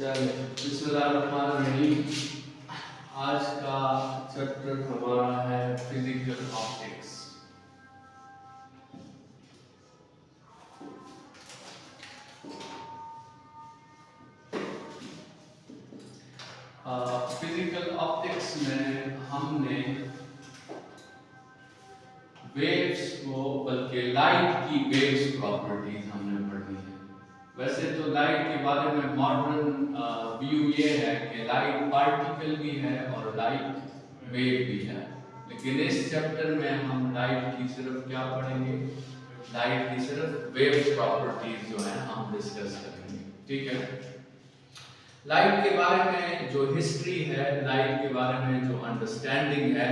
चलिए बिस्मिल्लाहिर्रहमानिर्रहीम। आज का चैप्टर हमारा है फिजिकल ऑप्टिक्स। फिजिकल ऑप्टिक्स में हमने वेव्स को, बल्कि लाइट की वेव्स प्रॉपर्टीज हमने पढ़ी है। वैसे तो लाइट के बारे में मॉडर्न व्यू ये है कि लाइट पार्टिकल भी है और लाइट वेव भी है, लेकिन इस चैप्टर में हम लाइट की सिर्फ क्या पढ़ेंगे, लाइट की सिर्फ वेव प्रॉपर्टीज जो है हम डिस्कस करेंगे। ठीक है। लाइट के बारे में जो हिस्ट्री है, लाइट के बारे में जो अंडरस्टैंडिंग है,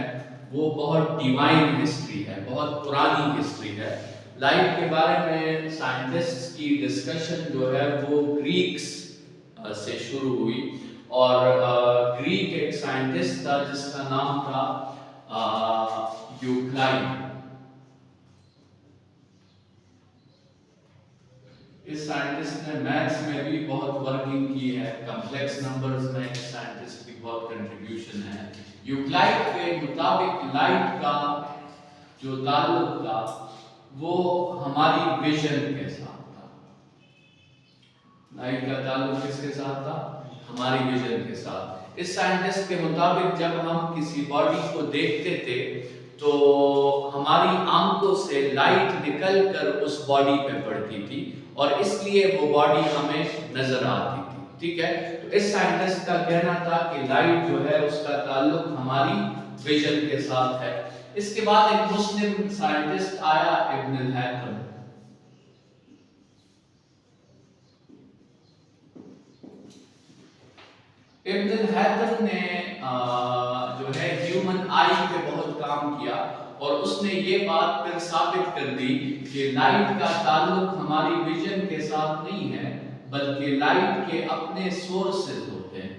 वो बहुत डिवाइन हिस्ट्री है, बहुत पुरानी हिस्ट्री है। लाइट के बारे में साइंटिस्ट्स की डिस्कशन जो है वो ग्रीक्स से शुरू हुई, और ग्रीक एक साइंटिस्ट था जिसका नाम था यूक्लाइड। इस साइंटिस्ट ने मैथ्स में भी बहुत वर्किंग की है, कॉम्प्लेक्स नंबर्स में इस साइंटिस्ट की बहुत कंट्रीब्यूशन है। यूक्लाइड के मुताबिक लाइट का जो ताल्लुक था वो हमारी विजन के साथ था। लाइट का ताल्लुक किसके साथ था? हमारी विजन के साथ। इस साइंटिस्ट के मुताबिक जब हम किसी बॉडी को देखते थे तो हमारी आंखों से लाइट निकलकर उस बॉडी पे पड़ती थी और इसलिए वो बॉडी हमें नजर आती थी। ठीक है। तो इस साइंटिस्ट का कहना था कि लाइट जो है उसका ताल्लुक हमारी विजन के साथ है। इसके बाद एक मुस्लिम साइंटिस्ट आया, इब्न हैथम। इब्न हैथम ने जो है ह्यूमन आई पे बहुत काम किया और उसने ये बात फिर साबित कर दी कि लाइट का ताल्लुक हमारी विजन के साथ नहीं है, बल्कि लाइट के अपने सोर्सेज होते हैं।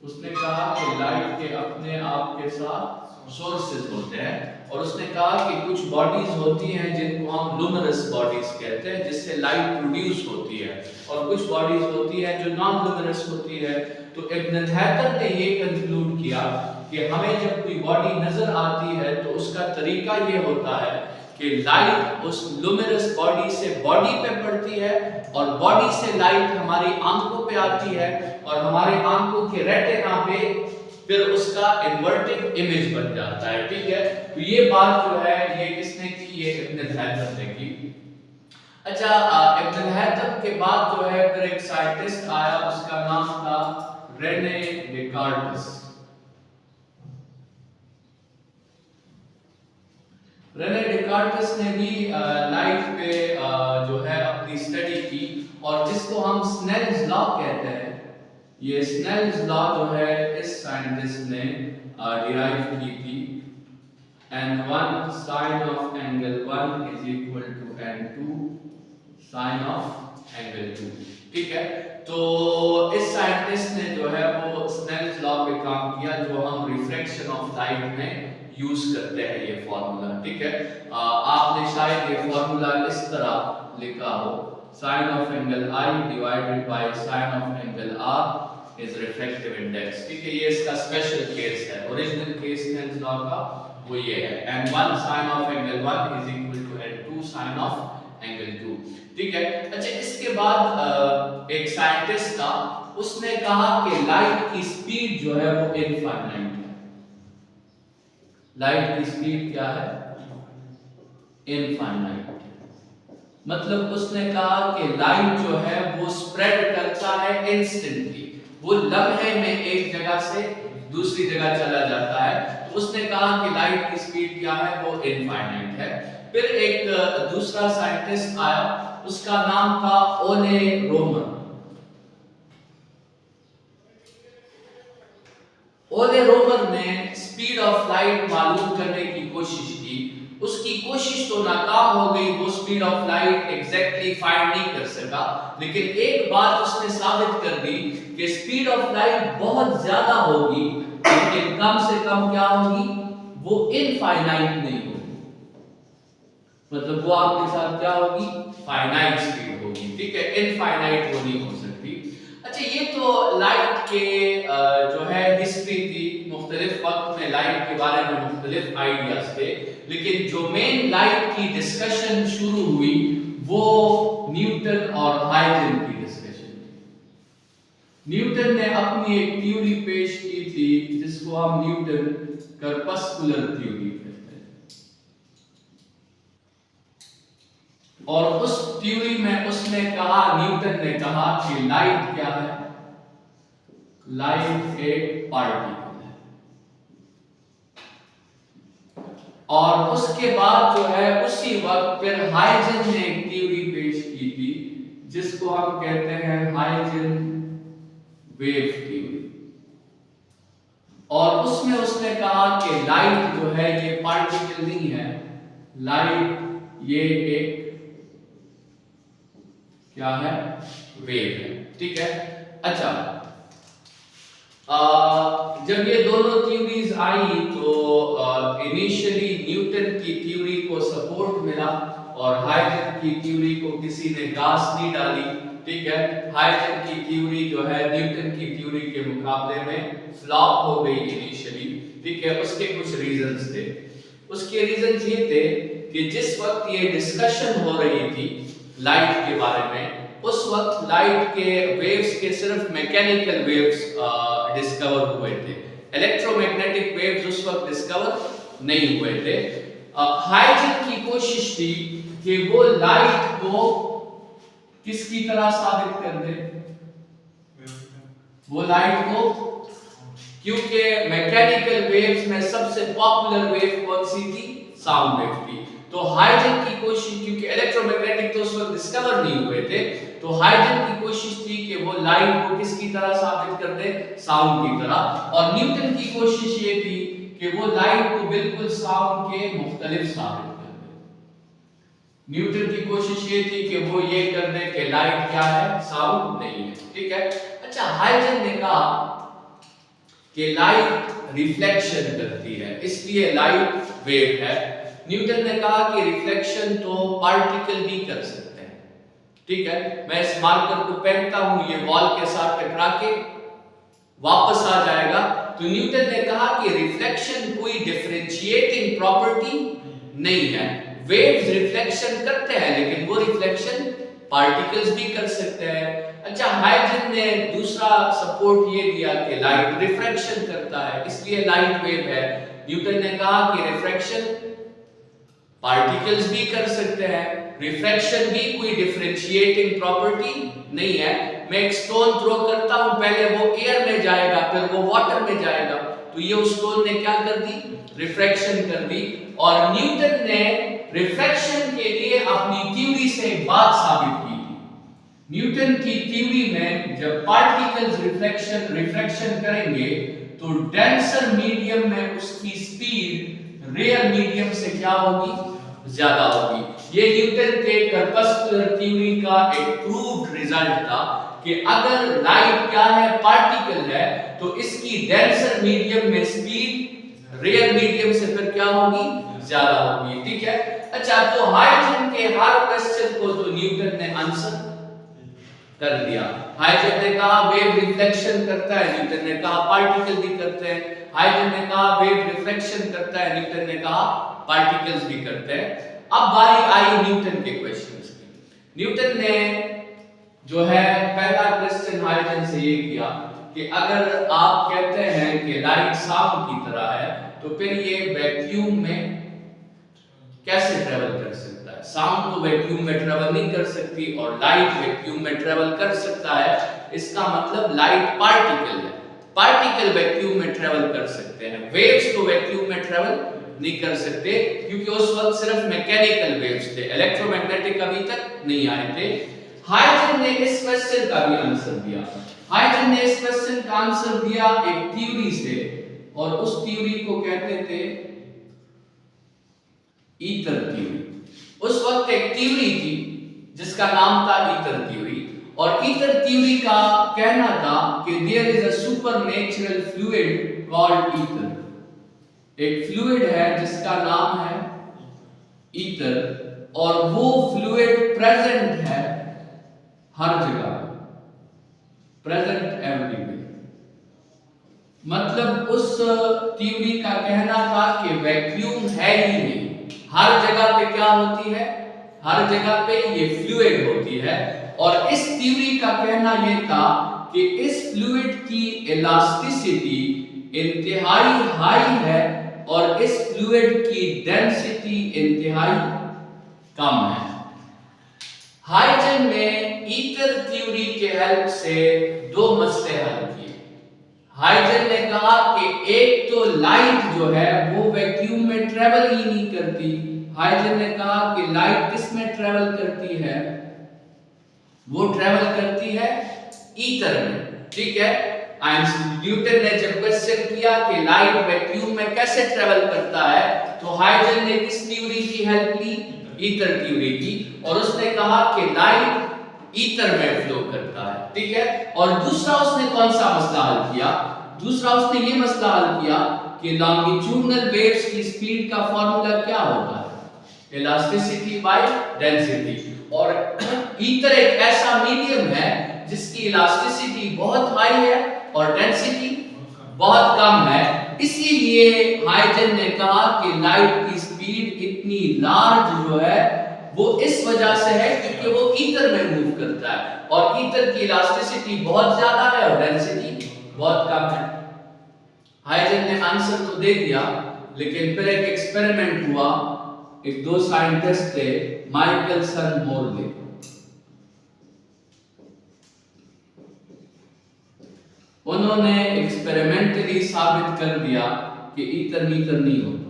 उसने कहा कि लाइट के अपने आप के साथ सोर्सेज होते हैं, और उसने कहा कि कुछ बॉडीज होती हैं जिनको हम लुमिनस बॉडीज कहते हैं, जिससे लाइट प्रोड्यूस होती है, और कुछ बॉडीज होती हैं जो नॉन लुमिनस होती है। तो इब्न हैथम ने ये कंक्लूड किया कि हमें जब कोई बॉडी नजर आती है तो उसका तरीका ये होता है कि लाइट उस लुमिनस बॉडी से बॉडी पे पड़ती है और बॉडी से लाइट हमारी आंखों पे आती है और हमारे आंखों के रेटिना पे फिर उसका इन्वर्टेड इमेज बन जाता है। ठीक है। तो ये बात जो है ये किसने की? ये इब्न हैथम ने की। अच्छा, इब्न हैथम के बाद जो है फिर एक साइंटिस्ट आया, उसका नाम था रेने डेकार्टस। रेने डेकार्टस ने भी लाइट पे जो है अपनी स्टडी की, और जिसको हम स्नेल्स लॉ कहते हैं, ये स्नेल्स लॉ जो है इस साइंटिस्ट ने डिराइव की थी। n1 sin of angle 1 is equal to n2 sin of angle 2। ठीक है। तो इस साइंटिस्ट ने जो है वो स्नेल्स लॉ पे काम किया, जो हम रिफ्रैक्शन ऑफ लाइट में यूज करते हैं ये फॉर्मूला। ठीक है। आपने शायद ये फॉर्मूला इस तरह लिखा हो, sin of angle I divided by sin of angle R is refractive index। ठीक है। ये इसका स्पेशल केस है। ओरिजिनल केस स्नेल्स लॉ का वो ये है, n1 sin of angle 1 is equal to n2 sin of angle 2। ठीक है। अच्छा, इसके बाद एक साइंटिस्ट था, उसने कहा कि लाइट की स्पीड जो है वो इनफाइनाइट है। लाइट की स्पीड क्या है? इनफाइनाइट। मतलब उसने कहा कि लाइट जो है वो स्प्रेड करता है इंस्टेंटली, वो लम्हे में एक जगह से दूसरी जगह चला जाता है। तो उसने कहा कि लाइट की स्पीड क्या है? वो इनफाइनाइट है। फिर एक दूसरा साइंटिस्ट आया, उसका नाम था ओले रोमन। ओले रोमन ने स्पीड ऑफ लाइट मालूम करने की कोशिश की। उसकी कोशिश तो नाकाम हो गई, वो speed of light exactly find नहीं कर सका, लेकिन एक बात उसने साबित कर दी कि स्पीड ऑफ लाइट बहुत ज्यादा होगी, लेकिन कम से कम क्या होगी? वो इनफाइनाइट नहीं होगी। मतलब वो आपके साथ क्या होगी? फाइनाइट स्पीड होगी। ठीक है। इनफाइनाइट वो नहीं हो सकती। अच्छा, ये तो लाइट के जो है हिस्ट्री थी, मुख्तलिफ वक्त में लाइट के बारे में मुख्तलिफ आइडियाज थे, लेकिन जो मेन लाइट की डिस्कशन शुरू हुई वो न्यूटन और हाइजन की डिस्कशन थी। न्यूटन ने अपनी एक थ्योरी पेश की थी जिसको हम न्यूटन कर्पस्कुलर थ्योरी कहते हैं, और उस थ्योरी में उसने कहा, न्यूटन ने कहा कि लाइट क्या है, लाइट एक पार्टिकल है। और उसके बाद जो है उसी वक्त फिर हाइजन ने एक थ्योरी पेश की थी जिसको हम कहते हैं हाइजन वेव थ्योरी, और उसमें उसने कहा कि लाइट जो है ये पार्टिकल नहीं है, लाइट ये एक क्या है, वेव है। ठीक है। अच्छा, जब ये दोनों थ्योरीज आई तो इनिशियली न्यूटन की थ्योरी को सपोर्ट मिला और हाइजन की थ्योरी को किसी ने घास नहीं डाली। ठीक है। हाइजन की थ्योरी जो है न्यूटन की थ्योरी के मुकाबले में फ्लॉप हो गई इनिशियली। ठीक है। उसके कुछ रीजंस थे। उसके रीजंस ये थे कि जिस वक्त ये डिस्कशन हो रही थी लाइट के बारे में, उस वक्त लाइट के वेव्स के सिर्फ मैकेनिकल वेव्स डिस्कवर हुए थे, इलेक्ट्रोमैग्नेटिक वेव्स उस वक्त डिस्कवर नहीं हुए थे। हाइजन की कोशिश थी कि वो लाइट को किसकी तरह साबित कर दे, वो लाइट को, क्योंकि मैकेनिकल वेव्स में सबसे पॉपुलर वेव कौन सी थी, साउंड वेव थी। तो हाइजन की कोशिश, क्योंकि इलेक्ट्रोमैग्नेटिक तो उस वक्त डिस्कवर नहीं हुए थे, तो हाइजन की कोशिश थी कि वो लाइट को किसकी तरह साबित कर दे, साउंड की तरह। और न्यूटन की कोशिश ये थी कि वो लाइट को बिल्कुल साउंड के मुख्तलिफ साबित कर दे। न्यूटन की कोशिश ये थी कि वो ये कर दे कि लाइट क्या है, साउंड नहीं है। ठीक है। अच्छा, हाइजन ने कहा कि लाइट रिफ्लेक्शन करती है, इसलिए लाइट वेव है। न्यूटन ने कहा कि रिफ्लेक्शन तो पार्टिकल भी कर सकते हैं। ठीक है। मैं इस मार्कर को फेंकता हूं, ये वॉल के साथ टकरा के वापस आ जाएगा। तो न्यूटन ने कहा कि रिफ्लेक्शन कोई डिफरेंशिएटिंग प्रॉपर्टी नहीं है। वेव्स रिफ्लेक्शन करते हैं, लेकिन वो रिफ्लेक्शन पार्टिकल्स भी कर सकते हैं। अच्छा, हाइजन ने दूसरा सपोर्ट ये दिया कि लाइट रिफ्रैक्शन करता है, इसलिए लाइट वेव है। न्यूटन ने कहा कि रिफ्रैक्शन पार्टिकल्स भी कर सकते हैं, रिफ्रैक्शन भी कोई डिफरेंशिएटिंग प्रॉपर्टी नहीं है। मैं एक स्टोन थ्रो करता हूं, पहले वो एयर में जाएगा, फिर वो वाटर में जाएगा, तो ये उस स्टोन ने क्या कर दी, रिफ्रैक्शन कर दी। और न्यूटन ने रिफ्रैक्शन के लिए अपनी थ्योरी से एक बात साबित की थी। न्यूटन की थ्योरी में जब पार्टिकल्स रिफ्रैक्शन करेंगे तो डेंसर मीडियम में उसकी स्पीड रेयर मीडियम से क्या होगी, ज्यादा होगी। ये न्यूटन के कर्पस्कुलर थ्योरी का एक प्रूव्ड रिजल्ट था कि अगर लाइट क्या है, पार्टिकल है, तो इसकी डेंसर मीडियम में स्पीड रेयर मीडियम से फिर क्या होगी, ज्यादा होगी। ठीक है। अच्छा, तो हाइजन के हर क्वेश्चन को तो न्यूटन ने आंसर कर दिया। हाइजन ने कहा वेव रिफ्लेक्शन करता है, न्यूटन ने कहा पार्टिकल भी करते हैं। हाइजन ने कहा वेव रिफ्लेक्शन करता है, न्यूटन ने कहा पार्टिकल्स भी करते हैं। अब बारी आई न्यूटन के क्वेश्चंस की। न्यूटन ने जो है पहला क्वेश्चन हाइजन से ये किया कि अगर आप कहते हैं कि लाइट साउंड की तरह है, तो फिर ये वैक्यूम में कैसे ट्रेवल कर सकता है? साउंड तो वैक्यूम में ट्रेवल नहीं कर सकती और लाइट वैक्यूम में ट्रेवल कर सकता है। इसका मतलब लाइट पार्टिकल है, पार्टिकल वैक्यूम में ट्रेवल कर सकते हैं, वेव्स तो वैक्यूम में ट्रेवल नहीं कर सकते, क्योंकि उस वक्त सिर्फ मैकेनिकल वेव्स थे, इलेक्ट्रोमैग्नेटिक अभी तक नहीं आए थे। हाइजन ने इस क्वेश्चन का भी आंसर दिया। हाइजन ने इस क्वेश्चन का आंसर दिया एक थ्योरी से, और उस थ्योरी को कहते थे ईथर थ्योरी। उस वक्त एक थ्योरी थी जिसका नाम था ईथर थ्योरी, और ईथर थ्योरी का कहना था कि there is a supernatural fluid called ether. एक फ्लूइड है जिसका नाम है ईथर, और वो फ्लूइड प्रेजेंट है हर जगह। Present everywhere. मतलब उस थ्योरी का कहना था कि वैक्यूम है ही नहीं, हर जगह पे क्या होती है, हर जगह पे ये फ्लूइड होती है। और इस थ्योरी का कहना ये था कि इस फ्लूइड की इलास्टिसिटी इंतहाई हाई है और इस फ्लूइड की डेंसिटी इंतहाई कम है। हाइजन ने ईथर थ्योरी के हेल्प से दो मसले हल किए। हाइजन ने कहा कि एक तो लाइट जो है वो वैक्यूम में ट्रेवल ही नहीं करती। हाइजन ने कहा कि लाइट किस में ट्रेवल करती है, वो ट्रेवल करती है ईथर में। ठीक है, न्यूटन ने जब क्वेश्चन किया कि लाइट वैक्यूम में कैसे ट्रेवल करता है, तो हाइजन ने किस थ्योरी की हेल्प ली, ईथर थ्योरी की, और उसने कहा कि लाइट ईथर में फ्लो करता है। ठीक है, और दूसरा उसने कौन सा मसला हल किया, दूसरा उसने ये मसला हल किया कि लॉन्गिट्यूडनल वेव्स की स्पीड का फार्मूला क्या होता है, इलास्टिसिटी बाय डेंसिटी। और ईथर एक ऐसा मीडियम है जिसकी इलास्टिसिटी बहुत हाई है और डेंसिटी बहुत कम है। इसीलिए हाइजन ने कहा कि लाइट की स्पीड इतनी लार्ज जो है वो इस वजह से है क्योंकि वो ईथर में मूव करता है और ईथर की इलास्टिसिटी बहुत ज्यादा है और डेंसिटी बहुत कम है। हाइजन ने आंसर तो दे दिया, लेकिन फिर एक एक्सपेरिमेंट हुआ। एक दो साइंटिस्ट थे, माइकलसन मोरले। उन्होंने एक्सपेरिमेंटली साबित कर दिया कि ईथर मीटर नहीं होता।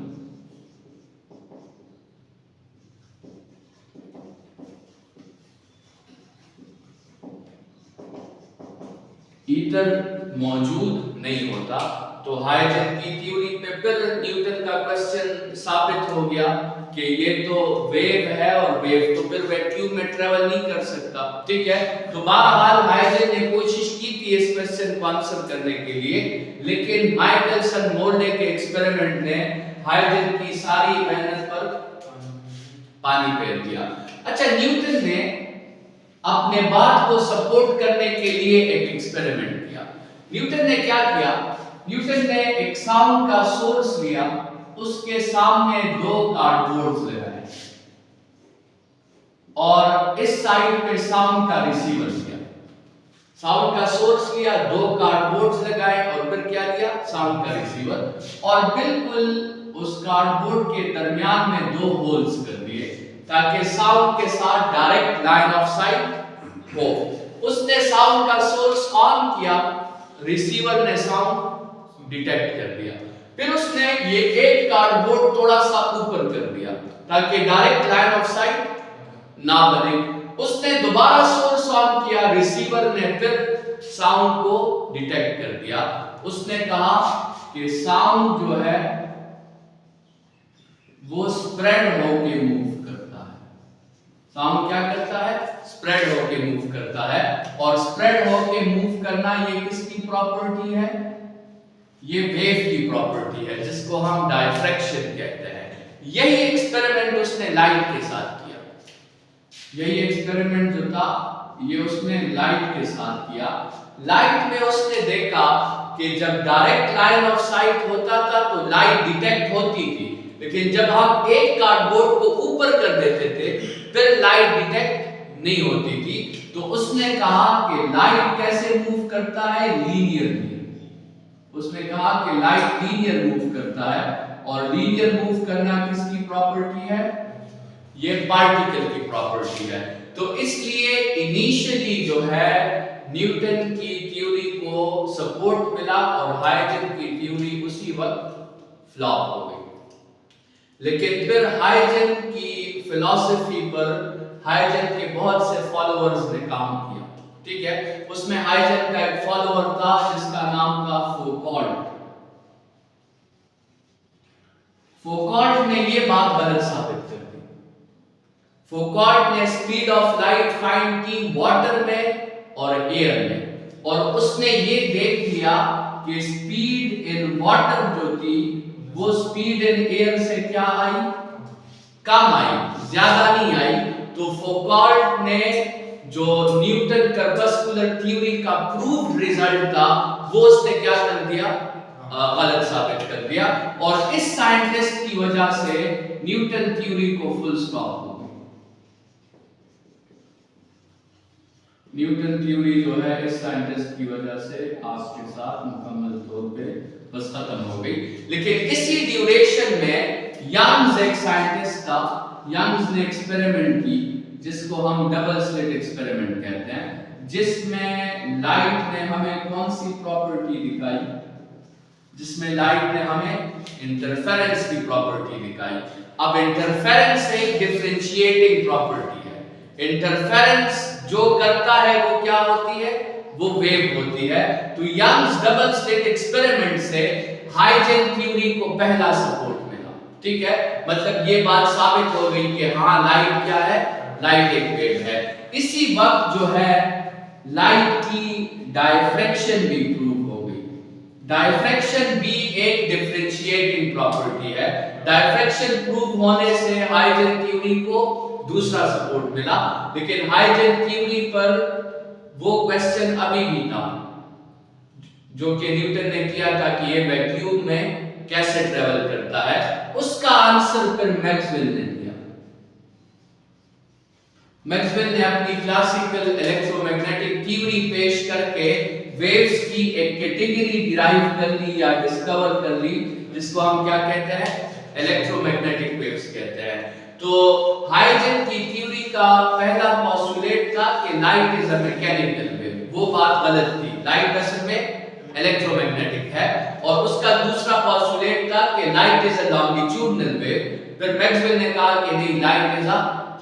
ईथर मौजूद नहीं होता। तो हाइजन की थ्योरी पे फिर न्यूटन का क्वेश्चन साबित हो गया कि ये तो वेव है और वेव तो फिर वैक्यूम में ट्रेवल नहीं कर सकता। ठीक है, तो बहरहाल हाइजन ने कोशिश की थी इस क्वेश्चन को आंसर करने के लिए, लेकिन माइकलसन मोरले के एक्सपेरिमेंट ने हाइजन की सारी मेहनत पर पानी फेर दिया। अच्छा, न्यूटन ने अपने बात को सपोर्ट करने के लिए एक एक्सपेरिमेंट किया। न्यूटन ने क्या किया, न्यूटन ने एक साउंड का सोर्स लिया, उसके सामने दो कार्डबोर्ड्स लगाए और इस साइड पे साउंड का रिसीवर लिया। साउंड का सोर्स लिया, दो कार्डबोर्ड्स लगाए और फिर क्या लिया, साउंड का रिसीवर, और बिल्कुल उस कार्डबोर्ड के दरमियान में दो होल्स कर दिए ताकि साउंड के साथ डायरेक्ट लाइन ऑफ साइट हो। उसने साउंड का सोर्स ऑन किया, रिसीवर ने साउंड डिटेक्ट कर दिया। फिर उसने ये एक कार्डबोर्ड थोड़ा सा ऊपर कर दिया ताकि डायरेक्ट लाइन ऑफ साइट ना बने। उसने दोबारा सोर्स ऑन किया, रिसीवर ने फिर साउंड को डिटेक्ट कर दिया। उसने कहा कि साउंड जो है वो स्प्रेड होके मूव करता है। साउंड क्या करता है, स्प्रेड होके मूव करता है। और स्प्रेड होके मूव करना ये किसकी प्रॉपर्टी है, ये वेव की प्रॉपर्टी है जिसको हम डायफ्रैक्शन कहते हैं। यही एक्सपेरिमेंट उसने लाइट के साथ किया। यही एक्सपेरिमेंट जो था ये उसने लाइट के साथ किया। लाइट में उसने देखा कि जब डायरेक्ट लाइन ऑफ साइट होता था तो लाइट डिटेक्ट होती थी, लेकिन जब हम एक कार्डबोर्ड को ऊपर कर देते थे फिर लाइट डिटेक्ट नहीं होती थी। तो उसने कहा कि लाइट कैसे मूव करता है, लीनियरली। उसने कहा कि लाइट लीनियर मूव करता है, और लीनियर मूव करना किसकी प्रॉपर्टी है, ये पार्टिकल की प्रॉपर्टी है। तो इसलिए इनिशियली जो है न्यूटन की थ्योरी को सपोर्ट मिला और हाइजन की थ्योरी उसी वक्त फ्लॉप हो गई। लेकिन फिर हाइजन की फिलॉसफी पर हाइजन के बहुत से फॉलोअर्स ने काम किया। ठीक है, उसमें हाइजन का एक फॉलोअर था जिसका नाम था फौकॉल्ट। फौकॉल्ट ने ये बात गलत साबित कर दी। फौकॉल्ट ने स्पीड ऑफ लाइट फाइंड की वाटर में और एयर में, और उसने ये देख लिया कि स्पीड इन वाटर जो थी वो स्पीड इन एयर से क्या आई, कम आई, ज्यादा नहीं आई। तो फौकॉल्ट ने जो न्यूटन कर्पस्कुलर थ्योरी का प्रूव्ड रिजल्ट था वो उसने क्या कर दिया, गलत साबित कर दिया। और इस साइंटिस्ट की वजह से न्यूटन थ्योरी को फुल स्टॉप हो गई। न्यूटन थ्योरी जो है इस साइंटिस्ट की वजह से आपके साथ मुकम्मल तौर पे बस खत्म हो गई। लेकिन इसी ड्यूरेशन में यंग्स एक साइंटिस्ट था, यंग्स ने एक्सपेरिमेंट की जिसको हम डबल स्लिट एक्सपेरिमेंट कहते हैं, जिसमें लाइट ने हमें कौन सी प्रॉपर्टी दिखाई, जिसमें लाइट ने हमें इंटरफेरेंस की प्रॉपर्टी दिखाई। अब इंटरफेरेंस एक डिफरेंशिएटिंग प्रॉपर्टी है। इंटरफेरेंस जो करता है वो क्या होती है, वो वेव होती है। तो यंग्स डबल स्लिट एक्सपेरिमेंट से हाइजेन थ्योरी को पहला सपोर्ट मिला। ठीक है, मतलब ये बात साबित हो गई कि हाँ लाइट क्या है, लाइट एक वेव है। इसी वक्त जो है लाइट की डायफ्रैक्शन भी प्रूव हो गई। डायफ्रैक्शन भी एक डिफरेंशिएटिंग प्रॉपर्टी है। डायफ्रैक्शन प्रूव होने से हाइजेन थ्योरी को दूसरा सपोर्ट मिला। लेकिन हाइजेन थ्योरी पर वो क्वेश्चन अभी भी था जो कि न्यूटन ने किया था कि ये वैक्यूम में कैसे ट्रेवल करता है, उसका आंसर फिर मैक्सवेल ने दिया। मैक्सवेल ने अपनी क्लासिकल इलेक्ट्रोमैग्नेटिक थ्योरी पेश करके वेव्स की एक कैटेगरी डिराइव कर ली या डिस्कवर कर ली, जिसको हम क्या कहते हैं, इलेक्ट्रोमैग्नेटिक वेव्स कहते हैं। तो हाइजेन की थ्योरी का पहला पोस्टुलेट था कि light is a mechanical wave. वो बात गलत थी, लाइट असल में इलेक्ट्रोमैग्नेटिक है। और उसका दूसरा पोस्टुलेट था कि light is a longitudinal wave. फिर मैक्सवेल ने कहा कि नहीं, light is a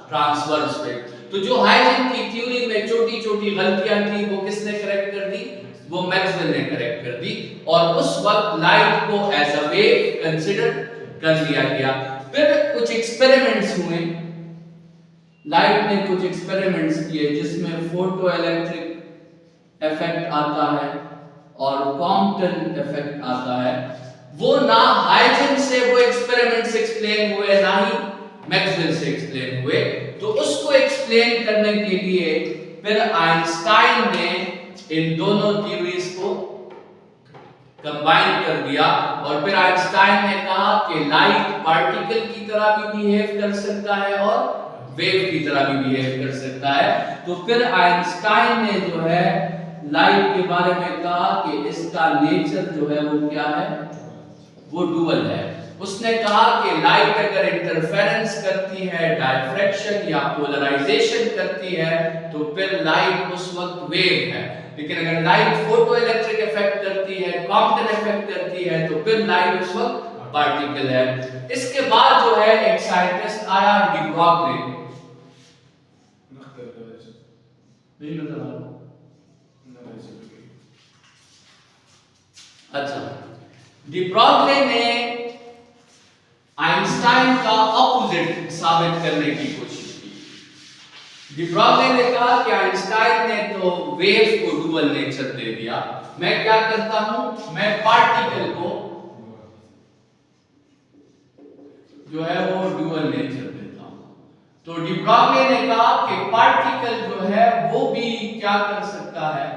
transverse wave. तो जो हाइजेन की थ्योरी में छोटी-छोटी गलतियां थी वो किसने करेक्ट कर दी, वो मैक्सवेल ने करेक्ट कर दी। और उस वक्त लाइट को एज अ वेव कंसीडर कर लिया गया। फिर कुछ एक्सपेरिमेंट्स हुए, लाइट ने कुछ एक्सपेरिमेंट्स किए जिसमें फोटो इलेक्ट्रिक इफेक्ट आता है और कॉम्पटन इफेक्ट आता है। वो ना हाइजेन से वो एक्सपेरिमेंट्स एक्सप्लेन हुए, ना ही मैक्सवेल से एक्सप्लेन हुए। तो उसको एक्सप्लेन करने के लिए फिर आइंस्टाइन ने इन दोनों थ्योरीज को कंबाइन कर दिया। और फिर आइंस्टाइन ने कहा कि लाइट पार्टिकल की तरह भी बिहेव कर सकता है और वेव की तरह भी बिहेव कर सकता है। तो फिर आइंस्टाइन ने जो है लाइट के बारे में कहा कि इसका नेचर जो है वो क्या है, वो डुअल है। उसने कहा कि लाइट अगर इंटरफेरेंस करती है, डायफ्रैक्शन या पोलराइजेशन करती है, तो फिर लाइट उस वक्त वेव है। लेकिन अगर लाइट फोटो इलेक्ट्रिक इफेक्ट करती है, कॉम्पटन इफेक्ट करती है, तो फिर लाइट उस वक्त पार्टिकल है। इसके बाद जो है एक साइंटिस्ट आया, डी ब्रॉगली। नहीं नजर आ रहा? अच्छा, डी ब्रॉगली ने आइंस्टाइन का ऑपोजिट साबित करने की कोशिश की। डी ब्रॉगली ने कहा कि आइंस्टाइन ने तो वेव को डुअल नेचर दे दिया, मैं क्या करता हूं, मैं पार्टिकल को जो है वो डुअल नेचर देता हूं। तो डी ब्रॉगली ने कहा कि पार्टिकल जो है वो भी क्या कर सकता है,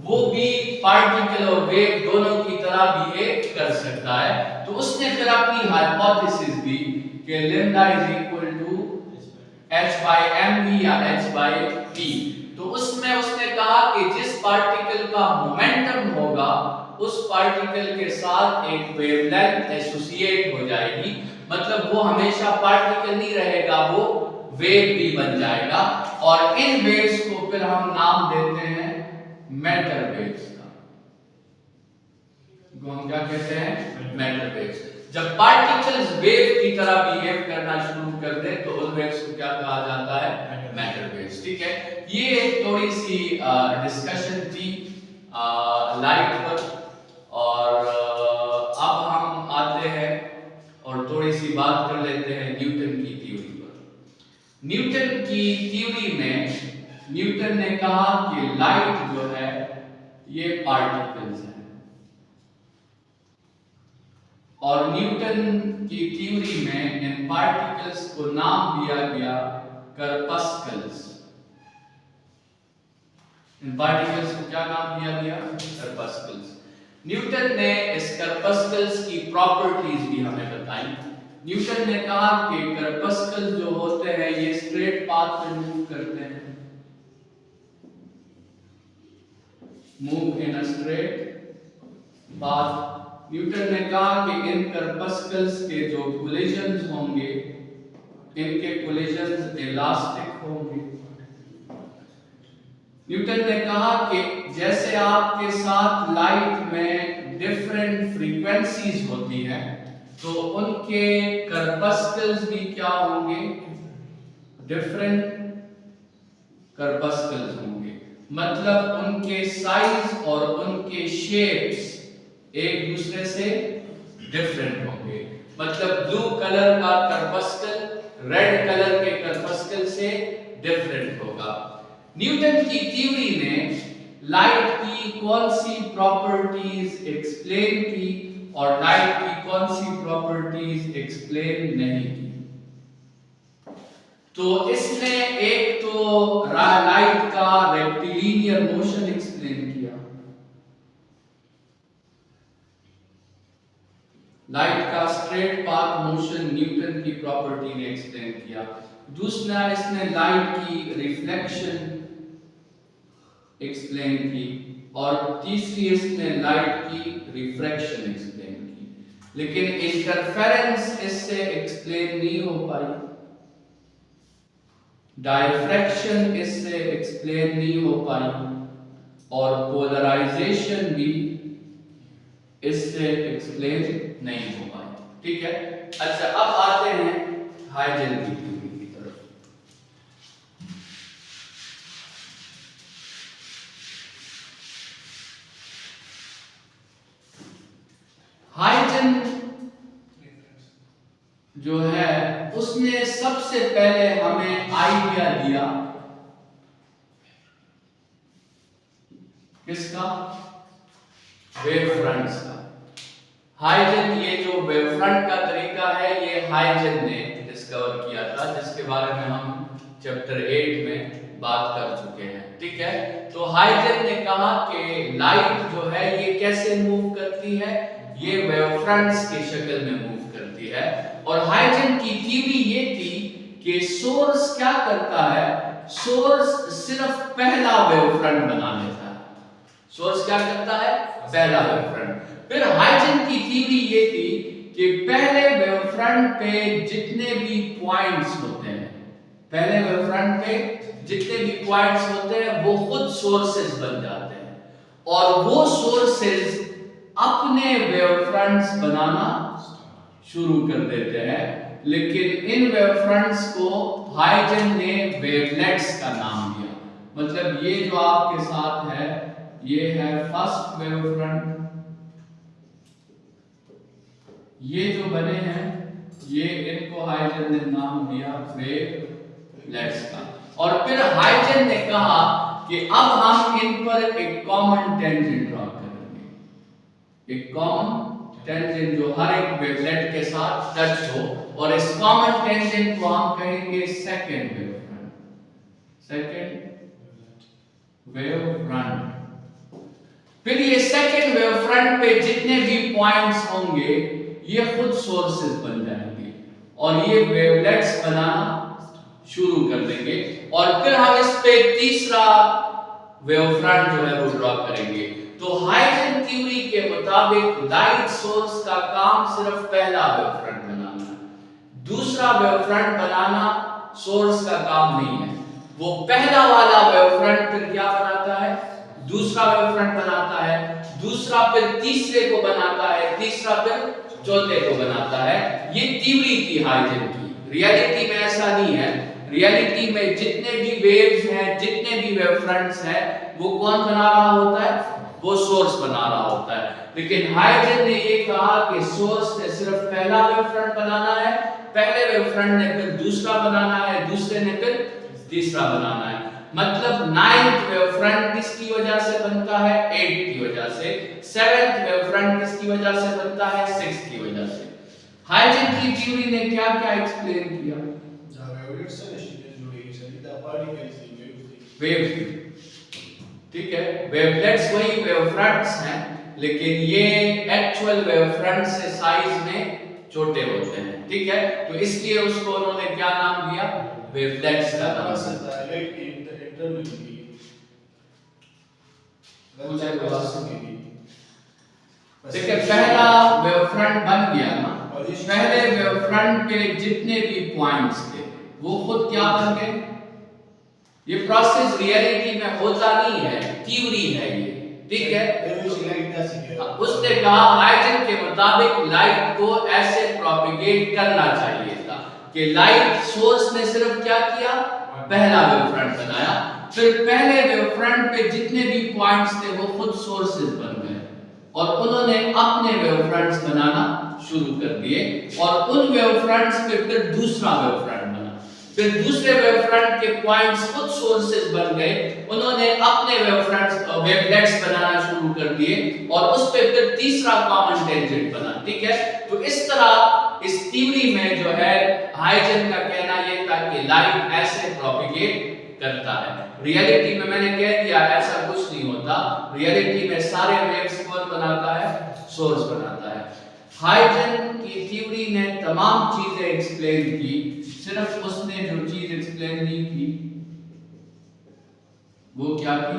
वो भी पार्टिकल और वेव दोनों की तरह बिहेव कर सकता है। तो उसने फिर अपनी हाइपोथेसिस दी कि lambda is equal to h/mv या h/p। तो उसमें उसने कहा कि जिस पार्टिकल का मोमेंटम होगा उस पार्टिकल के साथ एक वेवलेंथ एसोसिएट हो जाएगी। मतलब वो हमेशा पार्टिकल नहीं रहेगा, वो वेव भी बन जाएगा। और इन वेव्स को फिर हम नाम देते हैं मैटर वेव्स का। हम क्या कहते हैं, मैटर वेव्स। जब पार्टिकल्स वेव की तरह बिहेव करना शुरू कर दे तो उन वेव्स को क्या कहा जाता है, मैटर वेव्स। ठीक है, ये थोड़ी सी डिस्कशन थी लाइट पर। और अब हम आते हैं और थोड़ी सी बात कर लेते हैं न्यूटन की थ्योरी पर। न्यूटन की थ्योरी में न्यूटन ने कहा कि लाइट जो है ये पार्टिकल्स है। और न्यूटन की थ्योरी में इन पार्टिकल्स को नाम दिया गया करपस्कल्स। इन पार्टिकल्स को क्या नाम दिया गया? करपस्कल्स। न्यूटन ने इस करपस्कल्स की प्रॉपर्टीज भी हमें बताई। न्यूटन ने कहा कि करपस्कल्स जो होते हैं ये स्ट्रेट पाथ में मूव करते हैं, move in a straight path. Newton ने कहा कि इन करपस्कल्स के जो कोलिजन्स होंगे, इनके कोलिजन्स इलास्टिक होंगे। न्यूटन ने कहा कि जैसे आपके साथ लाइट में डिफरेंट फ्रीक्वेंसीज होती हैं, तो उनके करपस्कल्स भी क्या होंगे? डिफरेंट करपस्कल्स होंगे। मतलब उनके साइज और उनके शेप्स एक दूसरे से डिफरेंट होंगे। मतलब ब्लू कलर का करपस्कल रेड कलर के करपस्कल से डिफरेंट होगा। न्यूटन की थ्योरी ने लाइट की कौन सी प्रॉपर्टीज एक्सप्लेन की और लाइट की कौन सी प्रॉपर्टीज एक्सप्लेन नहीं की? तो इसने एक तो लाइट का रेक्टिलिनियर मोशन एक्सप्लेन किया, लाइट का स्ट्रेट पाथ मोशन न्यूटन की प्रॉपर्टी ने एक्सप्लेन किया। दूसरा इसने लाइट की रिफ्लेक्शन एक्सप्लेन की और तीसरी इसने लाइट की रिफ्रैक्शन एक्सप्लेन की। लेकिन इंटरफेरेंस इससे एक्सप्लेन नहीं हो पाई, डायफ्रैक्शन इससे एक्सप्लेन नहीं हो पाई और पोलराइजेशन भी इससे एक्सप्लेन नहीं हो पाई। ठीक है, अच्छा अब आते हैं हाइजन की थ्योरी की तरफ। हाइजन जो है उसने सबसे पहले हमें आइडिया दिया किसका? वेव फ्रंट्स का। हाइजन, ये जो वेव फ्रंट का तरीका है ये हाइजन ने डिस्कवर किया था, जिसके बारे में हम चैप्टर 8 में बात कर चुके हैं। ठीक है, तो हाइजन ने कहा कि लाइट जो है ये कैसे मूव करती है? ये वेव फ्रंट्स की शक्ल में मूव करती है। और हाइजन की थ्योरी ये थी कि सोर्स क्या करता है? सोर्स सिर्फ पहला वेव फ्रंट बना लेता है। सोर्स क्या करता है? पहला वेव फ्रंट। फिर हाइजन की थ्योरी ये थी कि पहले वेव फ्रंट पे जितने भी पॉइंट्स होते हैं, पहले वेव फ्रंट पे जितने भी पॉइंट्स होते हैं वो खुद सोर्सेज बन जाते हैं और वो सोर्सेज अपने वेव फ्रंट्स बनाना शुरू कर देते हैं। लेकिन इन वेव फ्रंट्स को हाइजन ने वेवलेट्स का नाम दिया। मतलब ये जो आपके साथ है ये है फर्स्ट वेव फ्रंट, ये जो बने हैं ये इनको हाइजन ने नाम दिया वेवलेट्स का। और फिर हाइजन ने कहा कि अब हम इन पर एक कॉमन टेंजेंट ड्रॉ करेंगे, एक कॉमन टेंजेंट जो हर एक वेवलेट के साथ टच हो, और इस कॉमन टेंजेंट को हम कहेंगे second wave front, second wave front. फिर ये सेकंड वेव फ्रंट पे जितने भी पॉइंट्स होंगे ये खुद सोर्सेज बन जाएंगे और ये वेवलेट्स बनाना शुरू कर देंगे। और फिर हम इस पे तीसरा वेव फ्रंट जो है वो ड्रॉ करेंगे। तो हाइजन थ्योरी के मुताबिक लाइट सोर्स का काम सिर्फ पहला वेव फ्रंट बनाना है, दूसरा वेव फ्रंट बनाना सोर्स का काम नहीं है। वो पहला वाला वेव फ्रंट फिर क्या बनाता है? दूसरा वेव फ्रंट बनाता है, दूसरा फिर तीसरे को बनाता है, तीसरा फिर चौथे को बनाता है। ये थ्योरी थी हाइजन की। रियलिटी में ऐसा नहीं है। रियलिटी में जितने भी वेव्स हैं, जितने भी वेव फ्रंट्स हैं, वो कौन बना रहा होता है? वो सोर्स बना रहा होता है। लेकिन हाइजन ने ये कहा कि सोर्स ने सिर्फ पहला वेव फ्रंट बनाना है, पहले वेव फ्रंट ने फिर दूसरा बनाना है, दूसरे ने फिर तीसरा बनाना है। मतलब नाइन्थ वेव फ्रंट किसकी वजह से बनता है? 8 की वजह से। सेवेंथ वेव फ्रंट किसकी वजह से बनता है? 6 की वजह से। हाइजन की थ्योरी ने क्या क्या एक्सप्लेन किया? वेव थी। ठीक है, वेवलेट्स वही वेवफ्रंट्स हैं, लेकिन ये एक्चुअल वेवफ्रंट से साइज में छोटे होते हैं। ठीक है, तो इसलिए उसको उन्होंने क्या नाम दिया, वेवलेट्स का नाम दिया। देखिए पहला वेवफ्रंट बन गया ना, पहले वेवफ्रंट पे जितने भी पॉइंट्स थे वो खुद क्या बन गए। ये प्रोसेस रियलिटी में होता नहीं है, थ्योरी है ये। ठीक है, उसने कहा हाइजन के मुताबिक लाइट को ऐसे प्रोपिगेट करना चाहिए था कि लाइट सोर्स ने सिर्फ क्या किया, पहला वेवफ्रंट बनाया, फिर पहले वेवफ्रंट पे जितने भी पॉइंट्स थे वो खुद सोर्सेज बन गए और उन्होंने अपने वेवफ्रंट्स बनाना शुरू कर दिए और उन वेवफ्रंट्स पे फिर दूसरा वेवफ्रंट बना, फिर दूसरे वेवफ्रंट के पॉइंट्स खुद सोर्सेज बन गए, उन्होंने अपने वेवफ्रंट्स वेवलेट्स बनाना शुरू कर दिए और उस पे फिर तीसरा कॉमन टेंजेंट बना। ठीक है, तो इस तरह इस थ्योरी में जो है हाइजन का कहना यह था कि लाइट ऐसे प्रोपिगेट करता है। रियलिटी में मैंने कह दिया ऐसा कुछ नहीं होता, रियलिटी में सारे वेव्स कौन बनाता है, सोर्स बनाता है। हाइजन की थ्योरी ने तमाम चीजें एक्सप्लेन की, सिर्फ उसने जो चीज एक्सप्लेन नहीं की वो क्या की,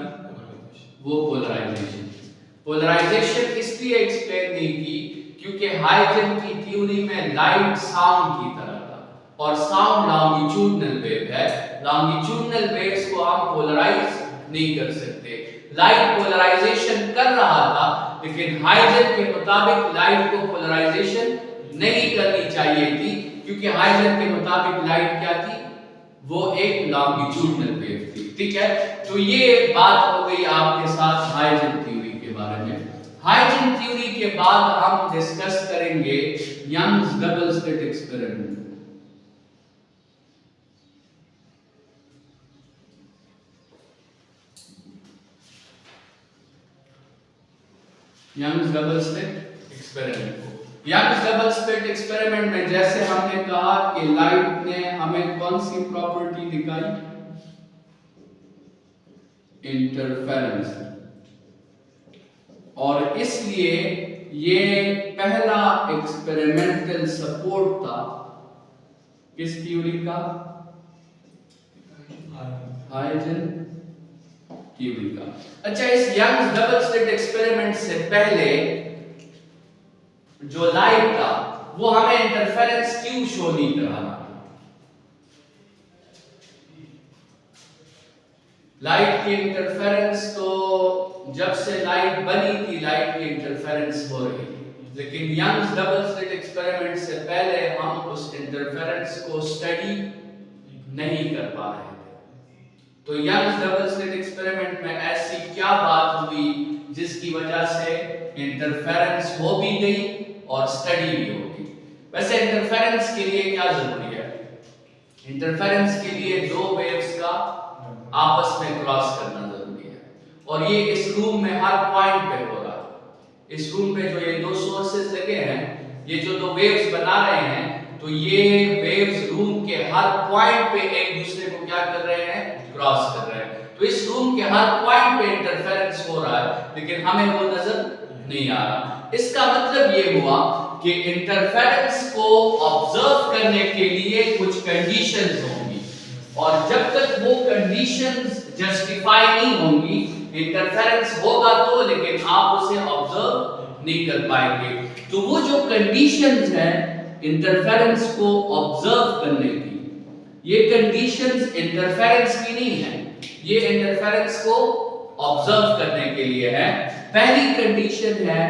वो पोलराइजेशन। पोलराइजेशन इसलिए एक्सप्लेन नहीं की क्योंकि हाइजन की थ्योरी में लाइट साउंड की तरह था और साउंड लॉन्गिट्यूडनल वेव है, लॉन्गिट्यूडनल वेव्स को हम पोलराइज नहीं कर सकते। लाइट पोलराइजेशन कर रहा था, लेकिन हाइजन के मुताबिक लाइट को पोलराइजेशन नहीं करनी चाहिए थी क्योंकि हाइजन के मुताबिक लाइट क्या थी, वो एक लॉन्गिट्यूडनल वेव थी। ठीक है, तो ये बात हो गई आपके साथ हाइजन थ्योरी के बारे में। हाइजन थ्योरी के बाद हम डिस्कस करेंगे Young's double slit experiment. Young's double slit experiment को, यंग्स डबल स्लिट एक्सपेरिमेंट में जैसे हमने कहा कि लाइट ने हमें कौन सी प्रॉपर्टी दिखाई, इंटरफेरेंस, और इसलिए ये पहला एक्सपेरिमेंटल सपोर्ट था किस थ्योरी का, हाइजन थ्योरी का। अच्छा, इस यंग्स डबल स्लिट एक्सपेरिमेंट से पहले जो लाइट था वो हमें इंटरफेरेंस क्यों शो नहीं कर रहा? लाइट की इंटरफेरेंस तो जब से लाइट बनी थी लाइट की इंटरफेरेंस हो रही थी, लेकिन यंग्स डबल स्लिट एक्सपेरिमेंट से पहले हम उस इंटरफेरेंस को स्टडी नहीं कर पा रहे थे। तो यंग्स डबल स्लिट एक्सपेरिमेंट में ऐसी क्या बात हुई जिसकी वजह से इंटरफेरेंस हो भी गई और स्टडी भी होगी। वैसे इंटरफेरेंस के लिए क्या जरूरी है, इंटरफेरेंस के लिए दो वेव्स का आपस में क्रॉस करना जरूरी है और ये इस रूम में हर पॉइंट पे हो रहा है। इस रूम पे जो ये दो सोर्सेज लगे हैं, ये जो दो वेव्स बना रहे हैं, तो ये वेव्स रूम के हर पॉइंट पे एक दूसरे को क्या कर रहे हैं, क्रॉस कर रहे हैं। तो इस रूम के हर पॉइंट पे इंटरफेरेंस हो रहा है, लेकिन हमें वो नजर नहीं आ रहा। इसका मतलब ये हुआ कि इंटरफेरेंस को ऑब्जर्व करने के लिए कुछ कंडीशंस होंगी और जब तक वो कंडीशंस जस्टिफाई नहीं होंगी, इंटरफेरेंस होगा तो, लेकिन आप उसे ऑब्जर्व नहीं कर पाएंगे। तो वो जो कंडीशंस हैं इंटरफेरेंस को ऑब्जर्व करने की, ये कंडीशंस इंटरफेरेंस की नहीं है, ये इंटरफेरेंस को ऑब्जर्व करने के लिए है। पहली कंडीशन है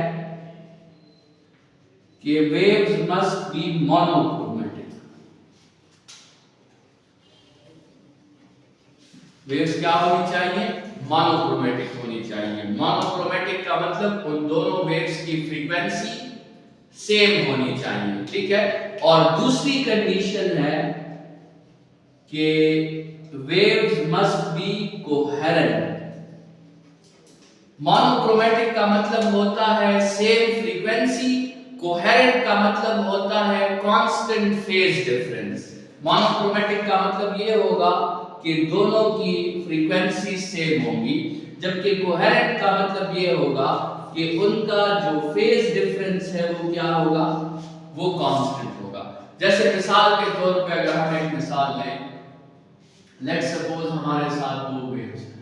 कि waves must be monochromatic. Waves क्या होनी चाहिए, मोनोक्रोमेटिक होनी चाहिए। मोनोक्रोमेटिक का मतलब उन दोनों वेव्स की फ्रीक्वेंसी सेम होनी चाहिए। ठीक है, और दूसरी कंडीशन है कि waves must be coherent. Monochromatic का मतलब होता है सेम फ्रीक्वेंसी, कोहेरेंट का मतलब होता है कांस्टेंट फेज डिफरेंस। मोनोक्रोमेटिक का मतलब ये होगा कि दोनों की फ्रीक्वेंसी सेम होगी, जबकि कोहेरेंट का मतलब ये होगा कि उनका जो फेज डिफरेंस है वो क्या होगा, वो कांस्टेंट होगा। जैसे मिसाल के तौर पे अगर हम एक मिसाल लें, लेट्स सपोज हमारे साथ दो वेव्स हैं,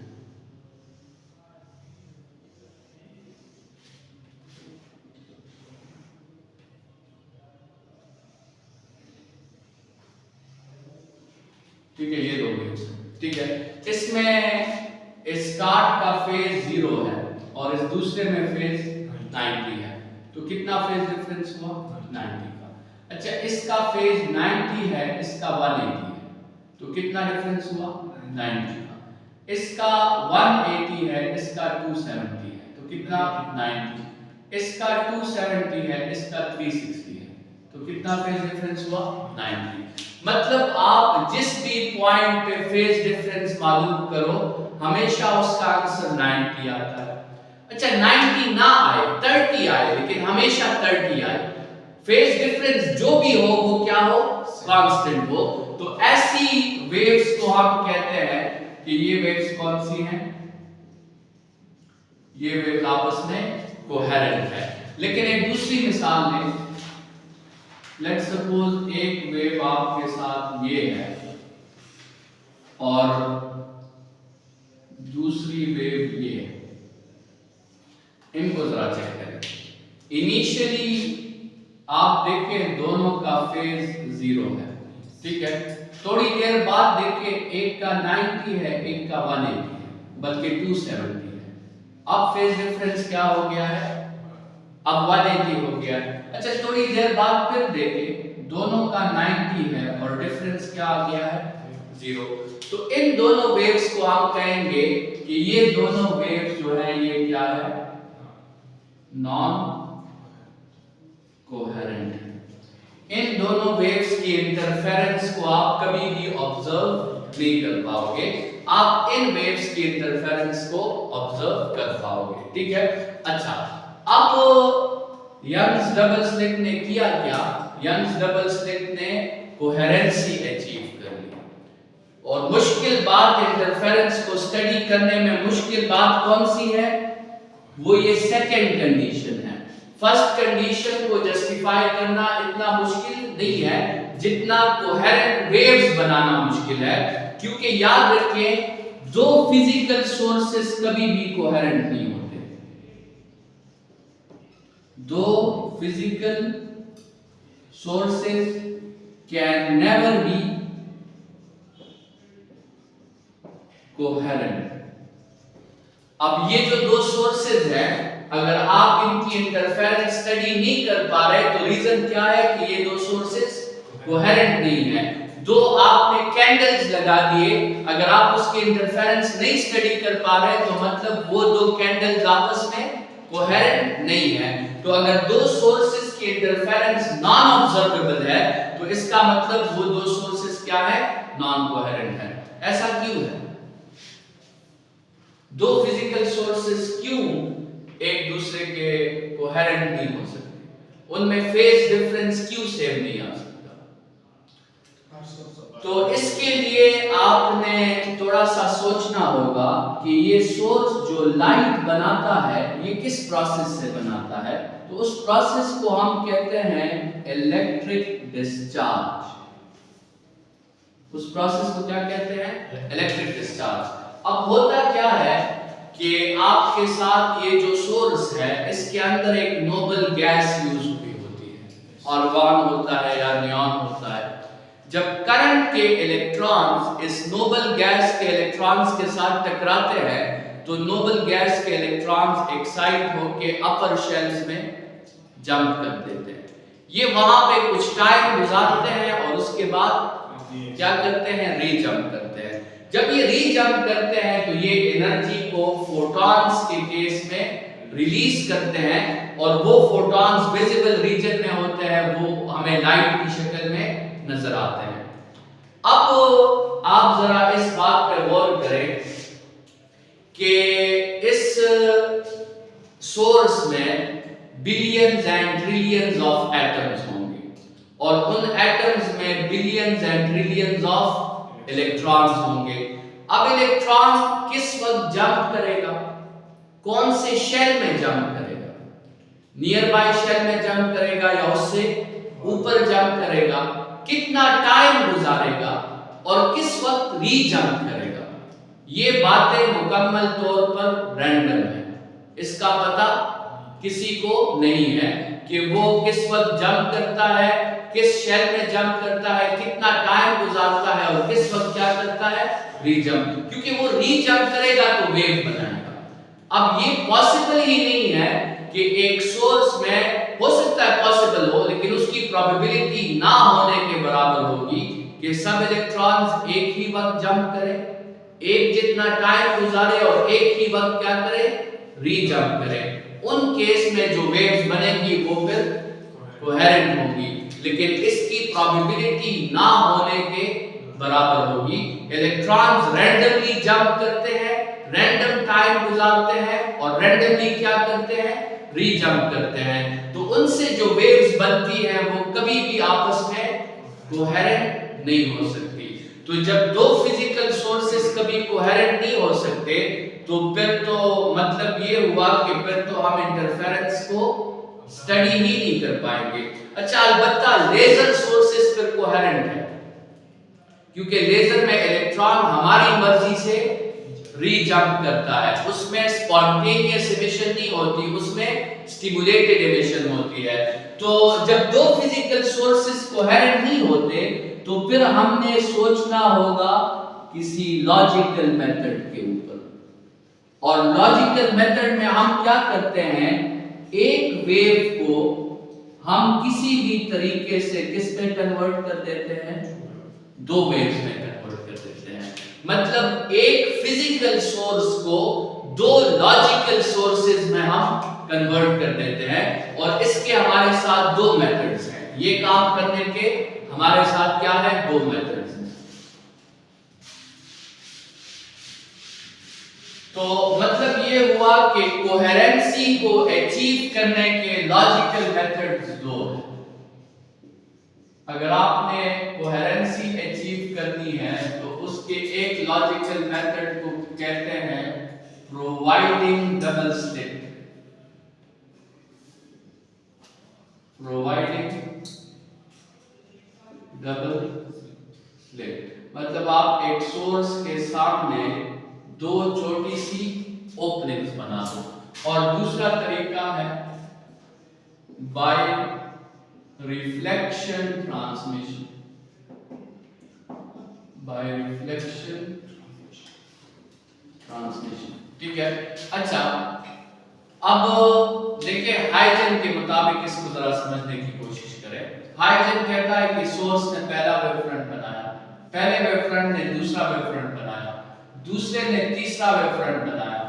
ठीक है, ये दो वेव्स हैं, ठीक है। इसमें स्टार्ट का फेज 0 है और इस दूसरे में फेज 90 है, तो कितना फेज डिफरेंस हुआ, 90 का। अच्छा, इसका फेज 90 है, इसका 180 है, तो कितना डिफरेंस हुआ, 90 का। इसका 180 है, इसका 270 है, तो कितना, 90। इसका 270 है, इसका 360 है, तो कितना फेज डिफरेंस हुआ, 90। मतलब आप जिस भी पॉइंट पे फेज डिफरेंस मालूम करो, हमेशा उसका आंसर 90 आता है। अच्छा, 90 ना आए, 30 आए, लेकिन हमेशा 30 आए, फेज डिफरेंस जो भी हो वो क्या हो, कांस्टेंट हो। तो ऐसी वेव्स को हम कहते हैं कि ये वेव्स कौन सी हैं, ये वेव्स आपस में कोहेरेंट है। लेकिन एक दूसरी मिसाल लें, लेट्स सपोज एक वेव आपके साथ ये है और दूसरी वेव ये है, इनको जरा चेक करें। इनिशियली आप देखें दोनों का फेज 0 है, ठीक है। थोड़ी देर बाद देखें एक का 90 है, एक का 180 है, बल्कि 270 है। अब फेज डिफरेंस क्या हो गया है, अब 180 हो गया है। अच्छा, थोड़ी देर बाद फिर देखें दोनों का 90 है और डिफरेंस क्या आ गया है, 0। तो इन दोनों वेव्स को हम कहेंगे कि ये दोनों वेव्स जो है ये क्या है, नॉन कोहेरेंट है। इन दोनों वेव्स की इंटरफेरेंस को आप कभी भी ऑब्जर्व नहीं कर पाओगे, आप इन वेव्स की इंटरफेरेंस को ऑब्जर्व कर पाओगे, ठीक है। अच्छा, अब यंग्स डबल स्लिट ने किया क्या, यंग्स डबल स्लिट ने कोहेरेंसी अचीव कर ली। और मुश्किल बात, इंटरफेरेंस को स्टडी करने में मुश्किल बात कौन सी है, वो ये सेकंड कंडीशन है। फर्स्ट कंडीशन को जस्टिफाई करना इतना मुश्किल नहीं है जितना कोहेरेंट वेव्स बनाना मुश्किल है, क्योंकि याद रखें दो फिजिकल सोर्सेस कभी भी कोहेरेंट नहीं होते। दो physical sources can never be coherent. अब ये जो दो सोर्सेज हैं, अगर आप इनकी इंटरफेरेंस स्टडी नहीं कर पा रहे तो रीजन क्या है कि ये दो सोर्सेज कोहेरेंट नहीं है। दो आपने कैंडल्स लगा दिए, अगर आप उसकी इंटरफेरेंस नहीं स्टडी कर पा रहे तो मतलब वो दो कैंडल्स आपस में कोहेरेंट नहीं है। तो अगर दो सोर्सेज की इंटरफेरेंस नॉन ऑब्जर्वेबल है तो इसका मतलब वो दो सोर्सेज क्या है, नॉन कोहेरेंट है। ऐसा क्यों है, दो फिजिकल सोर्सेस क्यों एक दूसरे के कोहेरेंट नहीं हो सकते, उनमें फेज डिफरेंस क्यों सेम नहीं आ सकता। तो इसके लिए आपने थोड़ा सा सोचना होगा कि ये सोर्स जो लाइट बनाता है ये किस प्रोसेस से बनाता है। तो उस प्रोसेस को हम कहते हैं इलेक्ट्रिक डिस्चार्ज। उस प्रोसेस को क्या कहते हैं, इलेक्ट्रिक डिस्चार्ज। अब होता क्या है कि आपके साथ ये जो सोर्स है इसके अंदर एक नोबल गैस यूज हुई होती है, आर्गन होता है या नियॉन होता है। जब करंट के इलेक्ट्रॉन्स इस नोबल गैस के इलेक्ट्रॉन्स के साथ टकराते हैं तो नोबल गैस के इलेक्ट्रॉन्स एक्साइट होकर अपर शेल्स में जंप कर देते हैं। ये वहां पे कुछ टाइम गुजारते हैं और उसके बाद क्या करते हैं, री जंप करते हैं। जब ये री जंप करते हैं तो ये एनर्जी को फोटॉन्स के केस में रिलीज करते हैं और वो फोटॉन्स विजिबल रीजन में होते हैं, वो हमें लाइट की शक्ल में नजर आते हैं। अब आप जरा इस बात पर गौर करें कि इस सोर्स में billions and trillions of atoms होंगे और उन एटम्स में billions and trillions of electrons होंगे। अब इलेक्ट्रॉन किस वक्त जंप करेगा, कौन से शेल में जंप करेगा, नियर बाय शेल में जंप करेगा या उससे ऊपर जंप करेगा, कितना टाइम गुजारेगा और किस वक्त री जंप करेगा, ये बातें मुकम्मल तौर पर रैंडम है। इसका पता किसी को नहीं है कि वो किस वक्त जंप करता है, किस शेल में जंप करता है, कितना टाइम गुजारता है और किस वक्त क्या करता है, री जंप। क्योंकि वो री जंप करेगा तो वेव बनाएगा। अब ये पॉसिबल ही नहीं है कि एक सोर्स में, हो सकता है पॉसिबल हो लेकिन उसकी प्रोबेबिलिटी ना होने के बराबर होगी कि सब इलेक्ट्रॉन्स एक ही वक्त जंप करें, एक जितना टाइम गुजारे और एक ही वक्त क्या करे, री जंप करे। उन केस में जो वेव्स बनेगी वो फिर कोहेरेंट होगी, लेकिन इसकी प्रोबेबिलिटी ना होने के बराबर होगी। इलेक्ट्रॉन्स रैंडमली जंप करते हैं, रैंडम टाइम गुजारते हैं और रैंडमली क्या करते हैं, री जंप करते हैं। तो उनसे जो वेव्स बनती हैं वो कभी भी आपस में कोहेरेंट नहीं हो सकती। तो जब दो फिजिकल सोर्सेस कभी कोहेरेंट नहीं हो सकते तो फिर तो मतलब ये हुआ कि फिर तो हम इंटरफेरेंस को स्टडी ही नहीं कर पाएंगे। अच्छा, अलबत्ता लेजर सोर्सेस फिर कोहेरेंट है, क्योंकि लेजर में इलेक्ट्रॉन हमारी मर्जी से री जंप करता है, उसमें स्पॉन्टेनियस एमिशन नहीं होती, उसमें स्टिमुलेटेड एमिशन होती है। तो जब दो फिजिकल सोर्सेस कोहेरेंट नहीं होते तो फिर हमने सोचना होगा किसी लॉजिकल मेथड के ऊपर। और लॉजिकल मेथड में हम क्या करते हैं, एक वेव को हम किसी भी तरीके से किस में कन्वर्ट कर देते हैं, दो वेव्स में कन्वर्ट कर देते हैं। मतलब एक फिजिकल सोर्स को दो लॉजिकल सोर्सेज में हम कन्वर्ट कर देते हैं। और इसके हमारे साथ दो मेथड्स हैं, ये काम करने के हमारे साथ क्या है, दो मेथड्स हैं। तो मतलब ये हुआ कि कोहेरेंसी को अचीव करने के लॉजिकल मेथड्स दो हैं। अगर आपने कोहेरेंसी अचीव करनी है तो उसके एक लॉजिकल मेथड को कहते हैं providing double slit. Providing double slit मतलब आप एक सोर्स के सामने दो छोटी सी ओपनिंग्स बना दो। और दूसरा तरीका है bye reflection transmission, bye reflection transmission, ठीक है। अच्छा, अब देखिए हाइजन के मुताबिक इसको जरा समझने की कोशिश करें। हाइजन कहता है कि सोर्स ने पहला वेवफ्रंट बनाया, पहले वेवफ्रंट ने दूसरा वेवफ्रंट बनाया, दूसरे ने तीसरा वेवफ्रंट बनाया।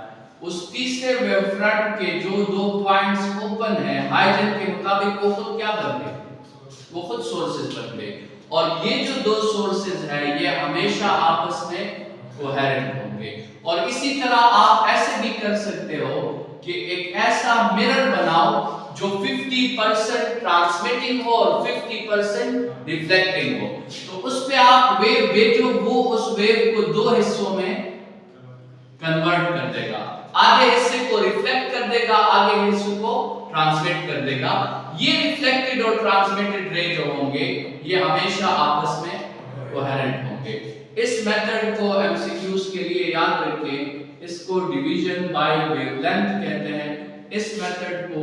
उस तीसरे वेवफ्रंट के जो दो पॉइंट्स ओपन है, हाइजन के मुताबिक वो खुद क्या बन गए, वो खुद सोर्सेज बन गए। और ये जो दो सोर्सेज है ये हमेशा आपस में कोहेरेंट होंगे। और इसी तरह आप ऐसे भी कर सकते हो कि एक ऐसा मिरर बनाओ जो 50% ट्रांसमिटिंग हो और 50% रिफ्लेक्टिंग हो। तो उस पे आप वेव भेजो, वो उस वेव को दो हिस्सों में कन्वर्ट कर देगा, आधे हिस्से को रिफ्लेक्ट कर देगा, आगे हिस्से को ट्रांसमिट कर देगा। ये रिफ्लेक्टेड और ट्रांसमिटेड रे जो होंगे ये हमेशा आपस में कोहेरेंट होंगे। इस मेथड को एमसीक्यूज के लिए याद रखें, इसको डिवीजन बाय वेवलेंथ कहते हैं, इस मेथड को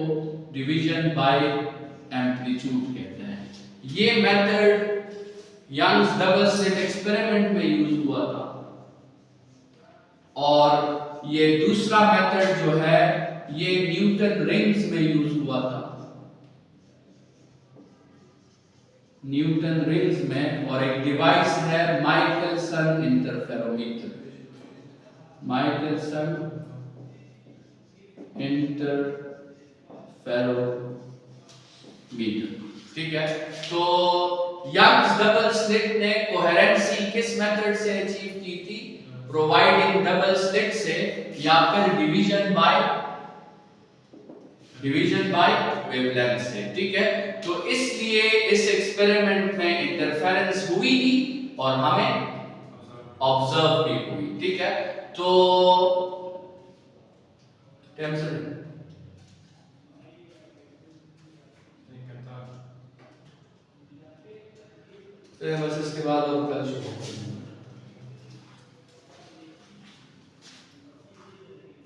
डिवीजन बाय एम्पलीट्यूड कहते हैं। ये method Young's double slit experiment में यूज हुआ था। और ये दूसरा मेथड जो है ये न्यूटन रिंग्स में यूज हुआ था, न्यूटन रिंग्स में। और एक डिवाइस है माइकलसन इंटरफेरोमीटर, माइकलसन इंटरफेरोमीटर, ठीक है। तो यंग्स डबल स्लिट ने कोहेरेंसी किस मेथड से अचीव की थी, प्रोवाइडिंग डबल स्लिट से या फिर डिवीजन बाय वेवलेंथ से, ठीक है। तो इसलिए इस एक्सपेरिमेंट में इंटरफेरेंस हुई नहीं और हमें ऑब्जर्व भी हुई। ठीक है, तो बस इसके बाद और कल शुरू